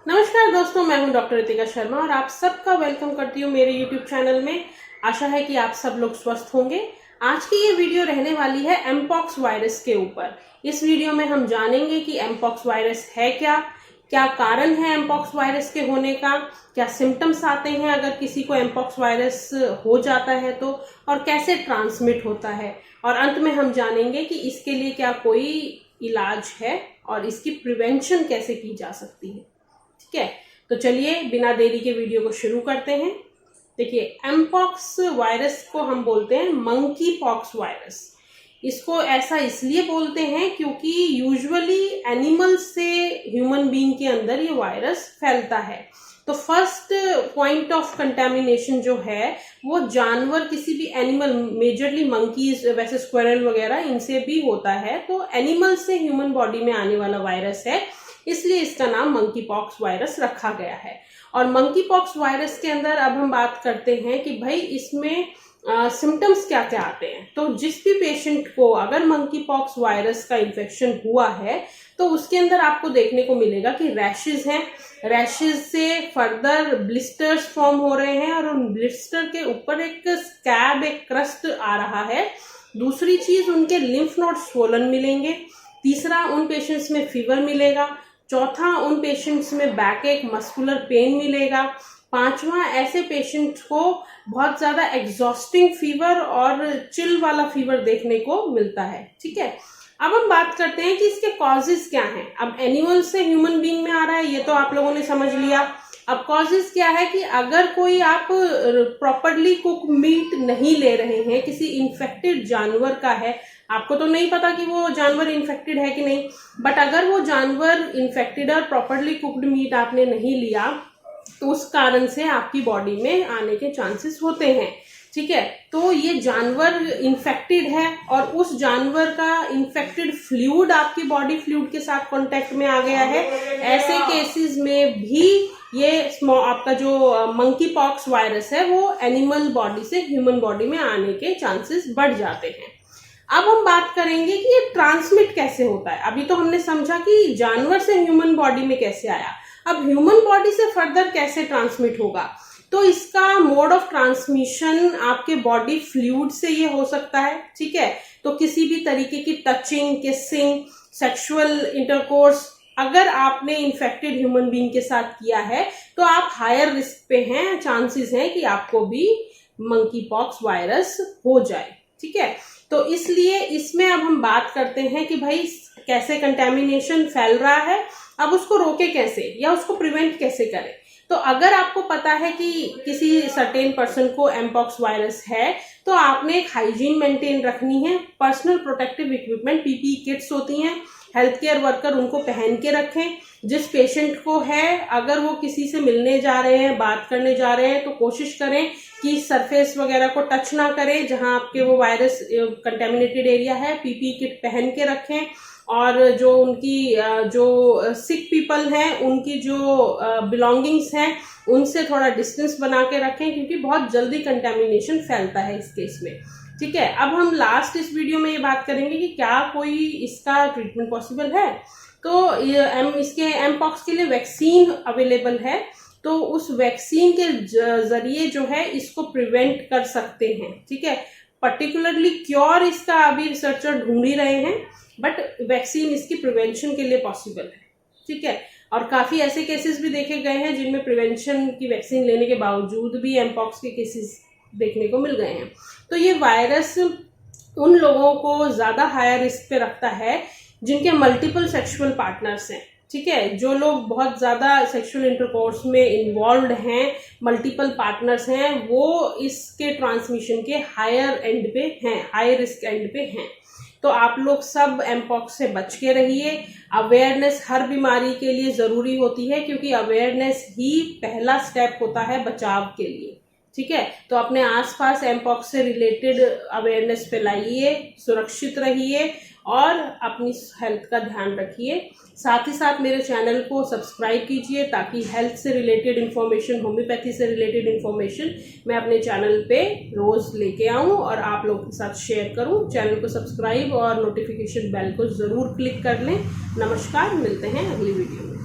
नमस्कार दोस्तों, मैं हूं डॉक्टर रितिका शर्मा और आप सबका वेलकम करती हूं मेरे यूट्यूब चैनल में। आशा है कि आप सब लोग स्वस्थ होंगे। आज की ये वीडियो रहने वाली है एमपॉक्स वायरस के ऊपर। इस वीडियो में हम जानेंगे कि एमपॉक्स वायरस है क्या, क्या कारण है एमपॉक्स वायरस के होने का, क्या सिम्टम्स आते हैं अगर किसी को एमपॉक्स वायरस हो जाता है तो, और कैसे ट्रांसमिट होता है, और अंत में हम जानेंगे कि इसके लिए क्या कोई इलाज है और इसकी प्रिवेंशन कैसे की जा सकती है। ठीक है, तो चलिए बिना देरी के वीडियो को शुरू करते हैं। देखिए, एमपॉक्स वायरस को हम बोलते हैं मंकी पॉक्स वायरस। इसको ऐसा इसलिए बोलते हैं क्योंकि यूजुअली एनिमल से ह्यूमन बीइंग के अंदर ये वायरस फैलता है। तो फर्स्ट पॉइंट ऑफ कंटेमिनेशन जो है वो जानवर, किसी भी एनिमल, मेजरली मंकीज, वैसे स्क्वायरल वगैरह, इनसे भी होता है। तो एनिमल से ह्यूमन बॉडी में आने वाला वायरस है, इसलिए इसका नाम मंकी पॉक्स वायरस रखा गया है। और मंकी पॉक्स वायरस के अंदर अब हम बात करते हैं कि भाई इसमें सिम्टम्स क्या क्या आते हैं। तो जिस भी पेशेंट को अगर मंकी पॉक्स वायरस का इन्फेक्शन हुआ है तो उसके अंदर आपको देखने को मिलेगा कि रैशेज हैं, रैशेज से फर्दर ब्लिस्टर्स फॉर्म हो रहे हैं और उन ब्लिस्टर के ऊपर एक स्कैब, एक क्रस्ट आ रहा है। दूसरी चीज, उनके लिम्फ नोड स्वोलन मिलेंगे। तीसरा, उन पेशेंट्स में फीवर मिलेगा। चौथा, उन पेशेंट्स में बैक एक, मस्कुलर पेन मिलेगा। पांचवा, ऐसे पेशेंट्स को बहुत ज्यादा एग्जॉस्टिंग फीवर और चिल वाला फीवर देखने को मिलता है। ठीक है, अब हम बात करते हैं कि इसके कॉजेज क्या हैं। अब एनिमल से ह्यूमन बीइंग में आ रहा है, ये तो आप लोगों ने समझ लिया। अब कॉजेज क्या है कि अगर कोई आप प्रॉपरली कुक मीट नहीं ले रहे हैं, किसी इन्फेक्टेड जानवर का है, आपको तो नहीं पता कि वो जानवर इन्फेक्टेड है कि नहीं, बट अगर वो जानवर इन्फेक्टेड और प्रॉपरली कुक्ड मीट आपने नहीं लिया तो उस कारण से आपकी बॉडी में आने के चांसेस होते हैं। ठीक है, तो ये जानवर इन्फेक्टेड है और उस जानवर का इन्फेक्टेड फ्लूइड आपकी बॉडी फ्लूइड के साथ कांटेक्ट में आ गया है, ऐसे केसेस में भी ये आपका जो मंकी पॉक्स वायरस है वो एनिमल बॉडी से ह्यूमन बॉडी में आने के चांसेस बढ़ जाते हैं। अब हम बात करेंगे कि ये ट्रांसमिट कैसे होता है। अभी तो हमने समझा कि जानवर से ह्यूमन बॉडी में कैसे आया, अब ह्यूमन बॉडी से फर्दर कैसे ट्रांसमिट होगा। तो इसका मोड ऑफ ट्रांसमिशन आपके बॉडी फ्लूइड से ये हो सकता है। ठीक है, तो किसी भी तरीके की टचिंग, किसिंग, सेक्सुअल इंटरकोर्स अगर आपने इन्फेक्टेड ह्यूमन बीइंग के साथ किया है तो आप हायर रिस्क पे हैं, चांसेस हैं कि आपको भी मंकी पॉक्स वायरस हो जाए। ठीक है, तो इसलिए इसमें अब हम बात करते हैं कि भाई कैसे कंटेमिनेशन फैल रहा है, अब उसको रोके कैसे या उसको प्रिवेंट कैसे करें। तो अगर आपको पता है कि किसी सर्टेन पर्सन को एमपॉक्स वायरस है तो आपने एक हाइजीन मेंटेन रखनी है। Personal protective equipment, PPE kits होती हैं, हेल्थ केयर वर्कर उनको पहन के रखें। जिस पेशेंट को है, अगर वो किसी से मिलने जा रहे हैं, बात करने जा रहे हैं, तो कोशिश करें कि सरफेस वगैरह को टच ना करें जहां आपके वो वायरस कंटेमिनेटेड एरिया है। पीपीई किट पहन के रखें और जो उनकी जो सिक पीपल हैं उनकी जो बिलोंगिंग्स हैं उनसे थोड़ा डिस्टेंस बना के रखें, क्योंकि बहुत जल्दी कंटेमिनेशन फैलता है इस केस में। ठीक है, अब हम लास्ट इस वीडियो में ये बात करेंगे कि क्या कोई इसका ट्रीटमेंट पॉसिबल है। तो इसके एमपॉक्स के लिए वैक्सीन अवेलेबल है, तो उस वैक्सीन के जरिए जो है इसको प्रिवेंट कर सकते हैं। ठीक है, पर्टिकुलरली क्योर इसका अभी रिसर्चर ढूंढ ही रहे हैं, बट वैक्सीन इसकी प्रिवेंशन के लिए पॉसिबल है। ठीक है, और काफी ऐसे केसेस भी देखे गए हैं जिनमें प्रिवेंशन की वैक्सीन लेने के बावजूद भी एमपॉक्स के केसेस देखने को मिल गए हैं। तो ये वायरस उन लोगों को ज्यादा हायर रिस्क पे रखता है जिनके मल्टीपल सेक्सुअल पार्टनर्स हैं। ठीक है, जो लोग बहुत ज्यादा सेक्सुअल इंटरकोर्स में इन्वॉल्व हैं, मल्टीपल पार्टनर्स हैं, वो इसके ट्रांसमिशन के हायर एंड पे हैं, हाई रिस्क एंड पे हैं। तो आप लोग सब एमपॉक्स से बच के रहिए। अवेयरनेस हर बीमारी के लिए जरूरी होती है, क्योंकि अवेयरनेस ही पहला स्टेप होता है बचाव के लिए। ठीक है, तो अपने आसपास एमपॉक्स से रिलेटेड अवेयरनेस फैलाइए, सुरक्षित रहिए और अपनी हेल्थ का ध्यान रखिए। साथ ही साथ मेरे चैनल को सब्सक्राइब कीजिए ताकि हेल्थ से रिलेटेड इन्फॉर्मेशन, होम्योपैथी से रिलेटेड इन्फॉर्मेशन मैं अपने चैनल पे रोज लेके आऊं और आप लोगों के साथ शेयर करूं। चैनल को सब्सक्राइब और नोटिफिकेशन बेल को जरूर क्लिक कर लें। नमस्कार, मिलते हैं अगली वीडियो में।